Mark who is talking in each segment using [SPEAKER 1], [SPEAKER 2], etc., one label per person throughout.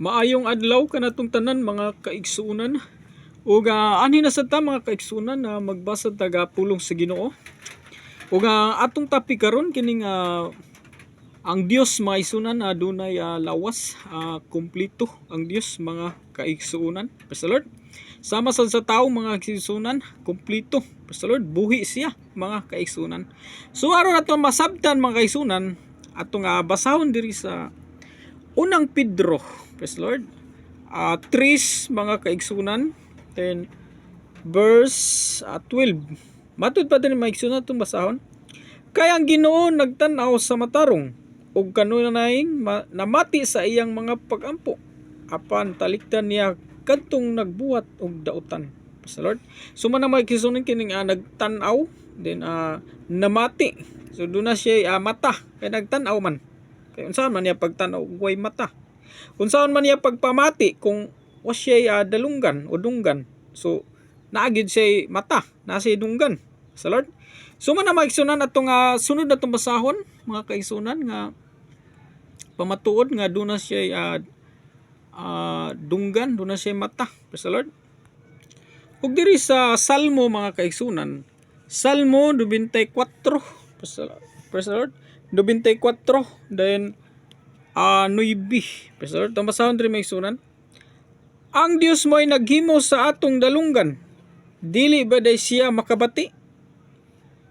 [SPEAKER 1] Maayong adlaw kanatong tanan mga kaigsunan. Ug anhi na sa ta mga kaigsunan na magbasa taga pulong sa Ginoo. Ug atong topic karon kining ang Dios mga igsunan adunay lawas, kumpleto ang Dios mga kaigsunan. Praise the Lord. Sama sa tao mga kaigsunan, kumpleto. Praise the Lord, buhi siya mga kaigsunan. So aron nato masabtan mga kaigsunan atong basahon diri sa unang Pedro, praise the Lord, 3 mga kaigsunan, then verse 12. Matud pa din mga kaigsunan itong basahon. Kaya ang Ginoo nagtanaw sa matarong ug kanunayng namati sa iyang mga pagampo apan talikdan niya kadtong nagbuhat og dautan. Praise the Lord. So man mga kaigsunan kining nagtanaw, then namati. So doon na siya mata kay nagtanaw man. Kaya unsaon man niya pagtanaw way mata. Unsaon man niya pagpamati kung was siya dalunggan o dunggan. So naagid siya mata, nasa dunggan. Sa Lord. So man na maigsunan atong sunod na itong basahon mga kaigsunan nga pamatuod nga doon na siya dunggan, doon na siya mata. Praise the Lord. Ug diri sa Salmo mga kaigsunan, Salmo 24. Praise the Lord. 24, then 9. Praise the Lord. Ang basahon diri may sunan. Ang Dios mo ay naghimo sa atong dalunggan, dili ba day siya makabati?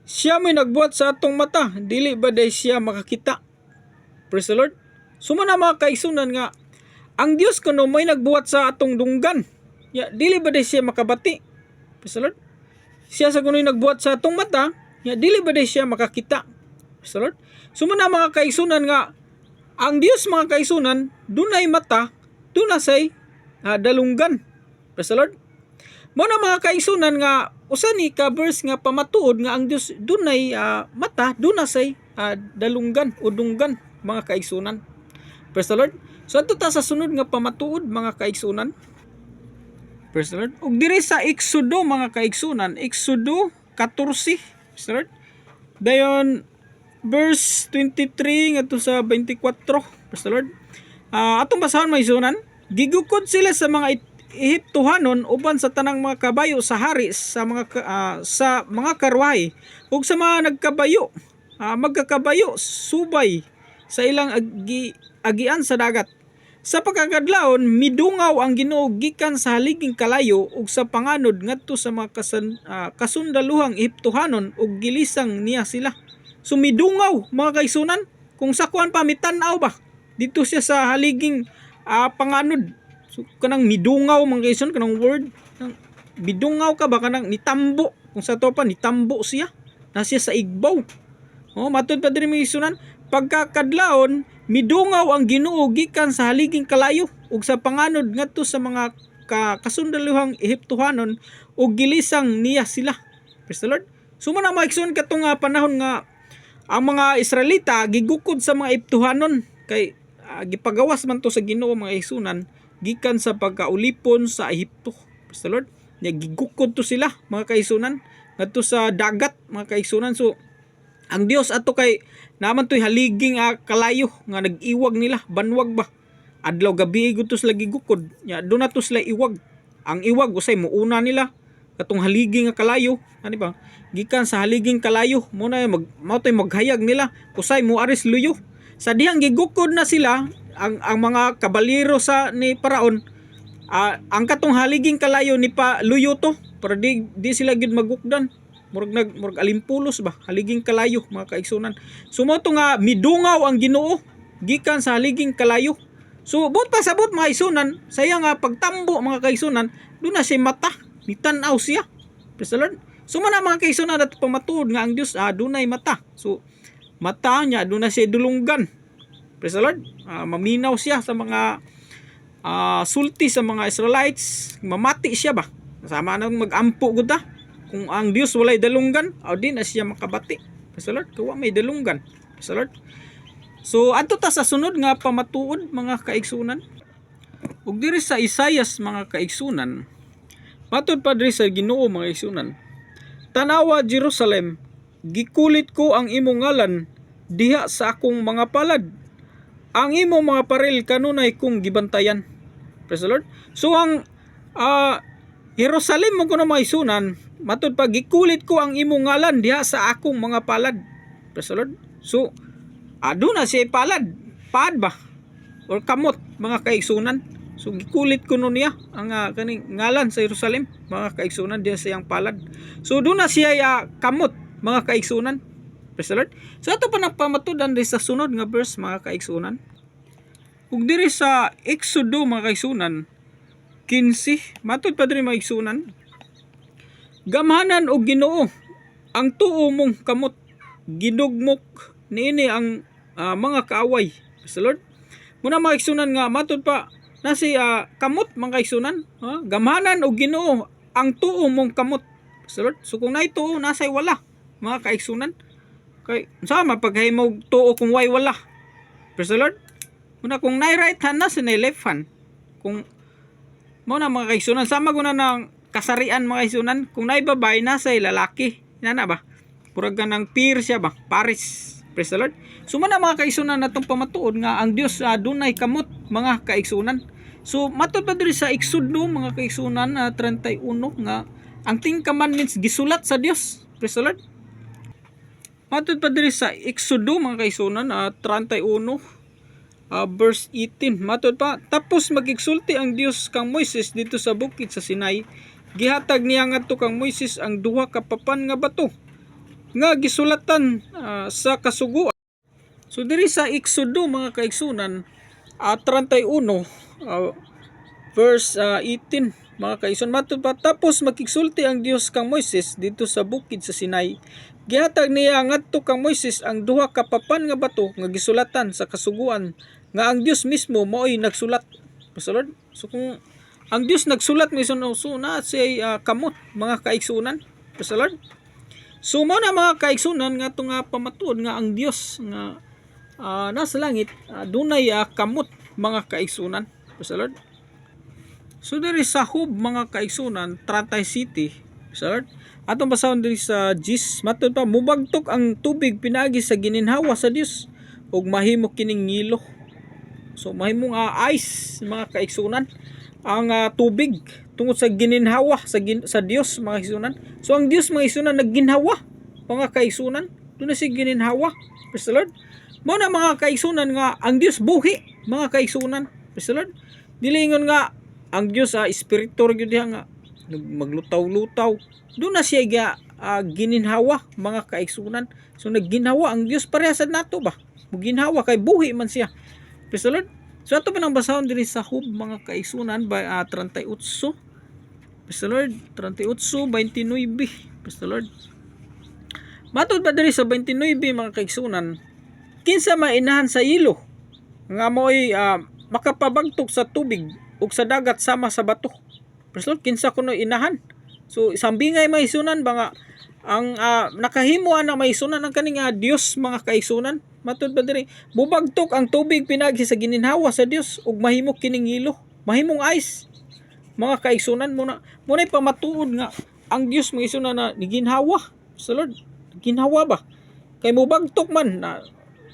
[SPEAKER 1] Siya may nagbuhat sa atong mata, dili ba day siya makakita? Praise the Lord. Suma na mga kaigsunan nga ang Dios kuno may nagbuhat sa atong dunggan, dili ba day siya makabati? Praise the Lord. Siya sa kuno'y nagbuhat sa atong mata, dili ba day siya makakita? Praise the Lord. Suma na mga kaigsunan nga ang Dios mga kaigsunan dunay mata, dunay dalunggan. Praise the Lord. Mo na mga kaigsunan nga usa ni ka verse nga pamatuod nga ang Dios dunay mata, dunay dalunggan o dunggan mga kaigsunan. Praise the Lord. So adto ta sa sunod nga pamatuod mga kaigsunan. Praise the Lord. Ug diri sa Exodo mga kaigsunan, Exodo 14. Praise the Lord. Dayon verse 23 ngadto sa 24. Praise the Lord. Atong basahon mga igsunan, gigukod sila sa mga Ehiptohanon uban sa tanang mga kabayo sa hari sa mga karwahe ug sa mga nagkabayo, magkakabayo subay sa ilang agian sa dagat. Sa pagkakadlawon midungaw ang Ginoo gikan sa haliging kalayo ug sa panganod ngadto sa mga kasundaluhang Ehiptohanon ug gilisang niya sila. So midungaw mga kaigsunan, kung sakuan pa mitan-aw ba dito siya sa haliging panganod. So kanang midungaw mga kaigsunan, kanang word midungaw ka ba kanang nitambo, kung sa to pa nitambo siya na siya sa igbaw. Matud pa diri mga kaigsunan, pagkakadlaon midungaw ang Ginoo gikan sa haliging kalayo ug sa panganod ngadto sa mga kasundaluhang Ehiptohanon ug gilisang niya sila. Praise the Lord. So man mga kaigsunan katong panahon nga ang mga Israelita gigukod sa mga Ehiptohanon kay gipagawas man to sa Ginoo mga kaigsunan gikan sa pagkaulipon sa Ehipto. Praise the Lord. Gigukod to sila mga kaigsunan ngadto sa dagat mga kaigsunan. So ang Dios ato kay naman to'y haliging kalayo nga nag-iwag nila, banwag ba? Adlaw gabi gud to sila gigukod. Doon na to sila iwag. Ang iwag usay muuna nila katong haliging nga kalayo, ani ba? Gikan sa haliging kalayo mo na mautoy maghayag nila usay mo aris luyo. Sa dihang gigukod na sila ang mga kabaliro sa ni Paraon, ang katong haliging kalayo ni pa luyo to para di sila gid magukdan. Murag alimpulos ba haliging kalayo mga kaigsunan. So mo to nga midungaw ang Ginoo gikan sa haliging kalayo. So but pasabot mga kaigsunan saya nga pagtambo mga kaigsunan do na siya mata, nitan-aw siya. Praise the Lord. So man mga kaigsunan ato pamatuod nga ang Dios dunay mata. So mata niya do na siya dulunggan. Praise the Lord. Maminaw siya sa mga sulti sa mga Israelites, mamati siya ba. Sama nang magampo gud ta. Kung ang Dios walay dalunggan, di na siya makabati. Praise the Lord. Kuwa may dalunggan. Praise the Lord. So adto ta sa sunod nga pamatuod mga kaigsunan. Ug diri sa Isaias mga kaigsunan, matud pa diri sa Ginoo mga kaigsunan, tanawa Jerusalem, gikulit ko ang imong ngalan diha sa akong mga palad. Ang imong mga paril kanunay kong gibantayan. Praise the Lord. So ang Jerusalem mo kuno mga igsunan, matud pa gikulit ko ang imong ngalan diha sa akong mga palad. Praise the Lord. So aduna siya palad, paad ba? Or kamot mga kaigsunan. So gikulit ko nun niya ang kaning ngalan sa Jerusalem, mga kaigsunan diya siyang palad. So doon na siya kamot mga kaigsunan. Praise the Lord. So ato pa nagpamatudan di sa sunod nga verse mga kaigsunan. Ug diri sa Exodo mga kaigsunan 15, matud pa diri mga kaigsunan. Gamhanan og Ginoo ang tuo mong kamot, gidugmok niini ang mga kaaway. Praise the Lord. Muna mga kaigsunan nga matud pa na si kamot mga kaigsunan, gamhanan og Ginoo ang tuo mong kamot. So kung nay tuo nasay wala mga kaigsunan, kay sama paghimog tuo kung way wala. Praise the Lord. Muna kung nay right hand na sa nay left hand, kung mo na mga kaigsunan sama guna ng kasarian mga kaigsunan, kung nay babay nasay lalaki na ba, purag ka ng peer siya ba, pares. Praise the Lord. So man mga kaigsunan natong pamatuod nga ang Dios dunay kamot mga kaigsunan. So matud pa diri sa Exodo mga kaigsunan 31 nga ang 10 commandments gisulat sa Dios. Praise the Lord. Matud pa diri sa Exodo mga kaigsunan 31 verse 18. Matud pa, tapos magigsulti ang Dios kang Moises dito sa bukid sa Sinai. Gihatag niya ngadto kang Moises ang duha ka papan nga bato nga gisulatan sa kasuguan. So diri sa Exodo mga kaigsunan 31 verse 18 mga kaigsunan, matud pa, tapos makigsulti ang Dios kang Moises dito sa bukid sa Sinai. Gihatag niya ngadto kang Moises ang duha ka papan nga bato nga gisulatan sa kasuguan nga ang Dios mismo mao'y nagsulat. Pastor, so kung ang Dios nagsulat mi so na siya kamot mga kaigsunan. Pastor, so mo na mga kaigsunan nga itong pamatuod nga ang Dios nga nasa langit dunay kamot mga kaigsunan. Praise the Lord. So diri sa Hub mga kaigsunan 30 city. Praise the Lord. Atong basahon diri sa Gis, matud pa, mubagtok ang tubig pinagi sa gininhawa sa Dios ug mahimo kining ngilo. So mahimong ice mga kaigsunan ang tubig tungod sa gininhawa sa Dios mga kaigsunan. So ang Dios mga kaigsunan nagginhawa mga kaigsunan, doon na si gininhawa. Praise the Lord. Mo na mga kaigsunan nga ang Dios buhi mga kaigsunan. Praise the Lord. Dilingon nga ang Dios espiritu gyud diha nga maglutaw-lutaw. Doon na siya gininhawa mga kaigsunan. So nagginhawa ang Dios parehas nato ba? Muginhawa kay buhi man siya. Praise the Lord. So ato pa nang basahon diri sa Hub mga kaigsunan by 38. Praise the Lord. 38:29. Praise the Lord. Matud pa diri sa 29 mga kaigsunan, kinsa mainahan sa ilo nga mo'y makapabagtok sa tubig ug sa dagat sama sa bato. Praise the Lord. Kinsa kuno inahan. So sambingay maisunan ba nga ang nakahimo ana maisunan ang kaning Dios mga kaigsunan. Matud pa diri, bubagtok ang tubig pinagi sa gininhawa sa Dios ug mahimo kining ngilo, mahimong ice. Mga kaigsunan muna pamatuod nga ang Dios mga igsunan na niginhawa sa Lord. Ginhawa ba? Kay mubagtok man na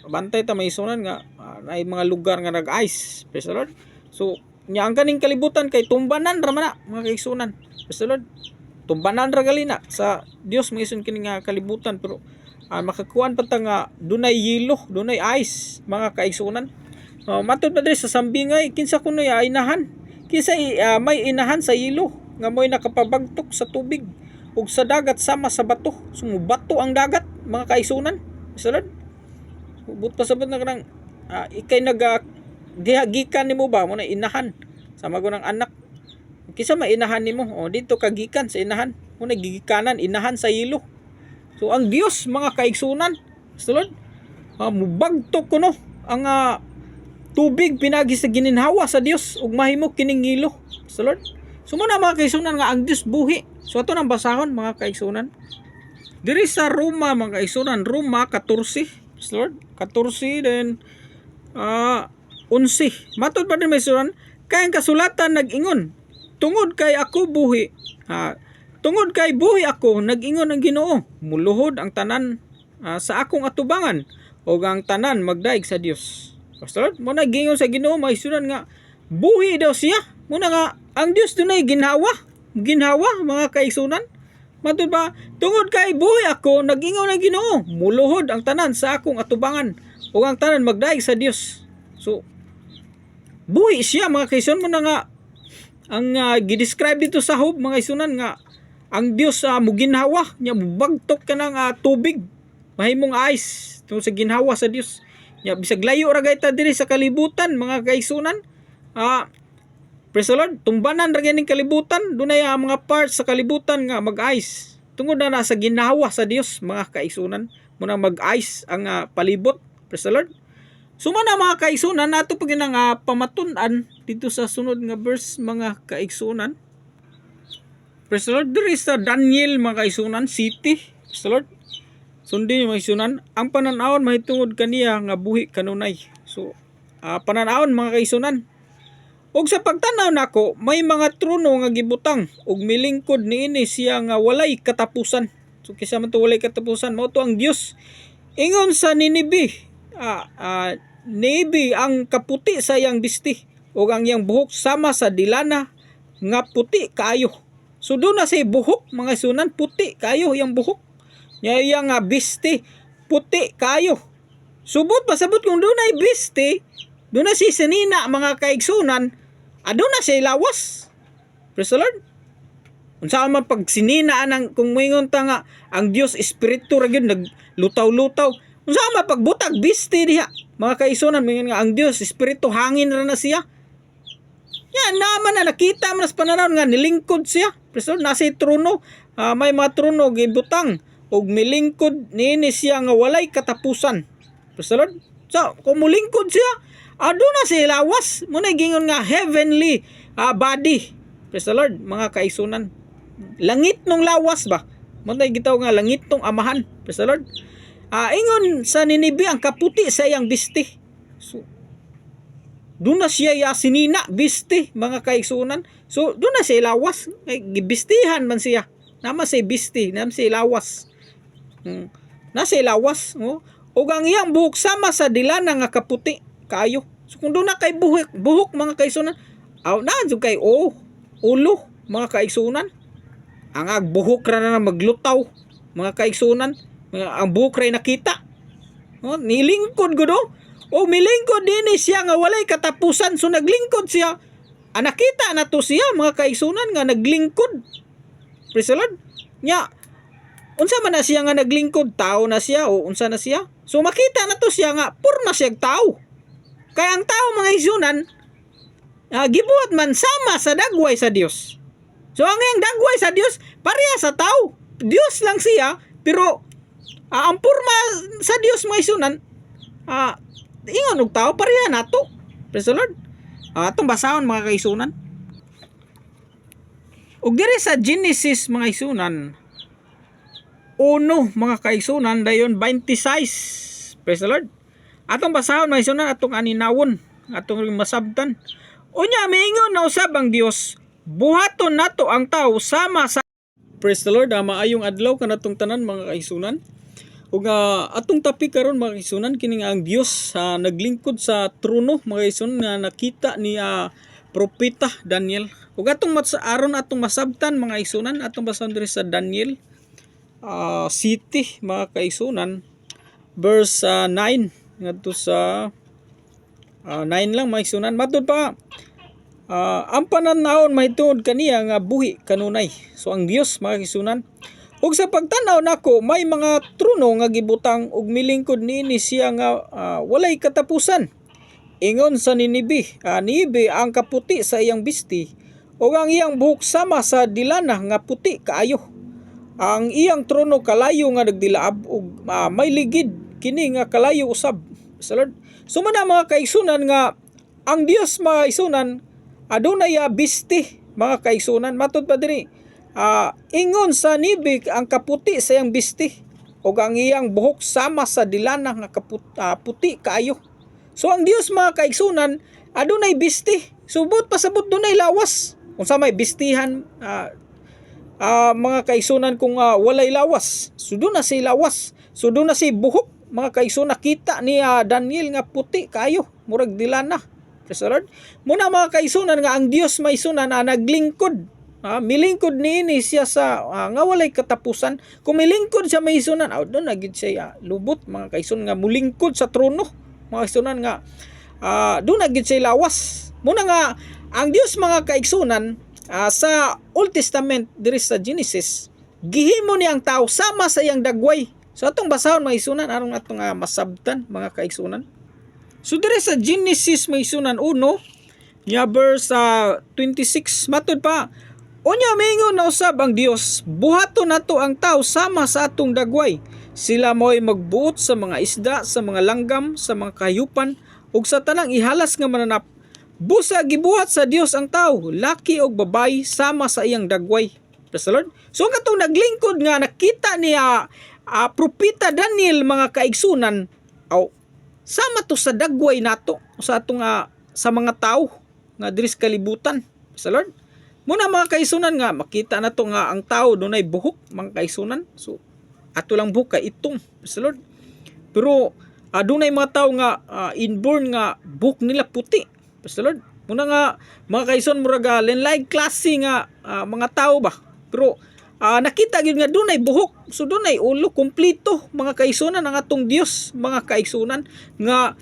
[SPEAKER 1] bantay ta may igsunan nga ay mga lugar nga nag-ice. Praise the Lord. So nya ang kaning kalibutan kay tumbanan ra man mga kaigsunan. Praise the Lord. Tumbanan ra gali na sa Dios mga igsunan kining kalibutan, pero makakuan pa ta nga dunay yelo, dunay ice mga kaigsunan. Matud pa diri sa sambingay, kinsa kuno inahan, kinsa may inahan sa yelo nga mo'y nakapabagtok sa tubig ug sa dagat sama sa bato. Sumubato ang dagat mga kaigsunan. Salad but pasabot na kanang ikay gikan nimo ba mo na inahan sama gunang anak, kinsa may inahan nimo dito kagikan sa inahan mo na gigikanan inahan sa yelo. So ang Dios mga kaigsunan, Lord, mubagtok kuno ang tubig pinagi sa gininhawa sa Dios ug mahimo kining ngilo. Lord. So mo na mga kaigsunan nga ang Dios buhi. So ato nang basahon mga kaigsunan. Diri sa Roma mga kaigsunan, Roma 14, Lord, 14 then 11. Matod pa din may suran, kay ang kasulatan nag-ingon, tungod kay ako buhi. Tungod kay buhi ako, nag-ingon ang Ginoo, muluhod ang tanan sa akong atubangan o ang tanan magdaig sa Dios. Pastor, mo nag-ingon sa Ginoo, maisunan nga buhi daw siya Muna nga ang Dios dunay ginhawa mga kaigsunan. Matud ba tungod kay buhi ako nag-ingon ang Ginoo, muluhod ang tanan sa akong atubangan ug ang tanan magdaig sa Dios. So buhi siya mga kaigsunan. Muna nga ang gidescribe dito sa Job mga kaigsunan nga ang Dios muginhawa nya mubagtok ka ng tubig mahimong ice tungod sa ginhawa sa Dios. Nya bisag layo ra gayta diri sa kalibutan mga kaigsunan. Praise the Lord, tumbanan ra ganing kalibutan, dunay mga parts sa kalibutan nga mag-ice. Tungod na nasa ginhawa sa Dios mga kaigsunan, muna mag-ice ang palibot. Praise the Lord. Sumana mga kaigsunan nato pag ginang pamatun-an dito sa sunod nga verse mga kaigsunan. Praise the Lord. There is Daniel mga kaigsunan city. Praise the Lord. Sundin mga kaigsunan, ang pananawon mahitungod kaniya nga buhi kanunay. So pananawon mga kaigsunan. Og sa pagtanaw nako may mga trono nga gibutang ug milingkod niini siya nga walay katapusan. So kisa man to walay katapusan mao to ang Dios. Ingon sa Ninibe, Ninibe ang kaputi sa iyang bisti ug ang iyang buhok sama sa dilana nga puti kaayo. So doon na say buhok mga sunan puti kaayo iyang buhok. Nya iyang bisti puti kaayo. Subot pasabot kung doon ay bisti, doon na si sinina mga kaigsunan, doon na siya lawas. Praise the Lord. Unsa man pag sininaan ang kung moingon ta nga ang Dios espiritu ra gyud naglutaw-lutaw. Unsa man pag butag bisti diha mga kaigsunan moingon nga ang Dios espiritu hangin ra na siya. Yan naman na nakita man sa pananaw nga nilingkod siya. Praise the Lord. Nasa trono, may mga trono gibutang ug milingkod niini siya nga walay katapusan. Praise the Lord. So kung mulingkod siya, doon na siya lawas. Muna gingon nga heavenly body. Praise the Lord, mga kaigsunan. Langit nung lawas ba? Muna gitaw nga langit nung amahan. Praise the Lord. Ingon sa Ninibe ang kaputi sa iyang bisti. So doon na siya sinina bisti mga kaigsunan. So doon na siya lawas. Gibistihan man siya. Nama siya bisti, nama siya lawas. Nasa lawas. Ug ang iyang buhok sama sa dilana nga kaputi kaayo. So kung doon na kay buhok mga kaigsunan, naadyo kay ulo mga kaigsunan. Ang buhok ra na maglutaw mga kaigsunan. Ang buhok ra nakita. Nilingkod ko do. O milingkod din siya nga walay katapusan. So naglingkod siya. Nakita na to siya mga kaigsunan nga naglingkod. Praise the Lord. Nya unsa man na siya nga naglingkod, tao na siya o unsa na siya? So makita na to siya nga porma siya tao. Kaya ang tao mga kaigsunan gibuhat man sama sa dagway sa Dios. So ang iyang dagway sa Dios pareha sa tao. Dios lang siya pero ang porma sa Dios mga kaigsunan ingon og tao pareha nato. Praise the Lord. Atong basahon mga kaigsunan. Ug diri sa Genesis mga kaigsunan, uno mga kaigsunan dayon 26. Praise the Lord. Atong basahon mga kaigsunan atong aninawon, atong masabtan. Unya miingon na usab ang Dios, buhaton nato ang tao sama sa. Praise the Lord. Maayong adlaw kanatong tanan mga kaigsunan. Ug atong topic karon mga kaigsunan kini nga ang Dios naglingkod sa trono mga kaigsunan nga nakita ni propeta Daniel. Ug atong aron atong masabtan mga kaigsunan atong basahon diri sa Daniel city mga kaigsunan verse 9 ngadto sa 9 lang mga kaigsunan. Matud pa ang pananawon mahitungod kaniya nga buhi kanunay. So ang Dios mga kaigsunan, ug sa pagtanaw nako may mga trono nga gibutang ug milingkod niini siya nga walay katapusan. Ingon sa Ninibe, Ninibe ang kaputi sa iyang bisti ug ang iyang buhok sama sa dilana nga puti kaayo. Ang iyang trono kalayo nga nagdilaab ug may ligid kini nga kalayo usab. Sa Lord. So man mga kaigsunan nga ang Dios mga kaigsunan adunay bisti mga kaigsunan. Matud pa diri ingon sa Ninibe ang kaputi sa iyang bisti ug ang iyang buhok sama sa dilana nga puti kaayo. So ang Dios mga kaigsunan adunay bisti. Subot pasabot dunay lawas. Unsa may bistihan mga kaigsunan kung walay lawas. So doon na si lawas. So doon na si buhok mga kaigsunan. Nakita ni Daniel nga puti kaayo murag dilana. Praise the Lord. Muna mga kaigsunan nga ang Dios maisunan na naglingkod. Milingkod niini siya sa nga walay katapusan. Kung milingkod siya maisunan, doon na gid siya lubot mga kaigsunan nga mulingkod sa trono. Mga kaigsunan nga doon na gid siya lawas. Muna nga ang Dios mga kaigsunan sa Old Testament diri sa Genesis, gihimo niya ang tao sama sa iyang dagway. So atong basahon mga kaigsunan aron atong masabtan mga kaigsunan. So diri sa Genesis mga kaigsunan 1 nya verse 26 matud pa, unya mingon na usab ang Dios, buhaton nato ang tao sama sa atong dagway. Sila mo'y magbuot sa mga isda, sa mga langgam, sa mga kahayupan, ug sa tanang ihalas nga mananap. Busa gibuhat sa Dios ang tao, laki ug babay sama sa iyang dagway. Praise the Lord. So katong naglingkod nga nakita niya propeta Daniel mga kaigsunan, sama to sa dagway nato sa atong sa mga tao nga diri sa kalibutan. Praise the Lord. Muna mga kaigsunan nga makita na to nga ang tao dunay buhok mga kaigsunan. So ato lang buhok kay itong. Praise the Lord. Pero dunay mga tao nga inborn nga buhok nila puti. Praise the Lord. Muna nga mga kaigsunan murag lain-lain klase nga mga tao ba. Pero nakita gyud nga dunay buhok. So dunay ulo kompleto mga kaigsunan ang atong Dios mga kaigsunan nga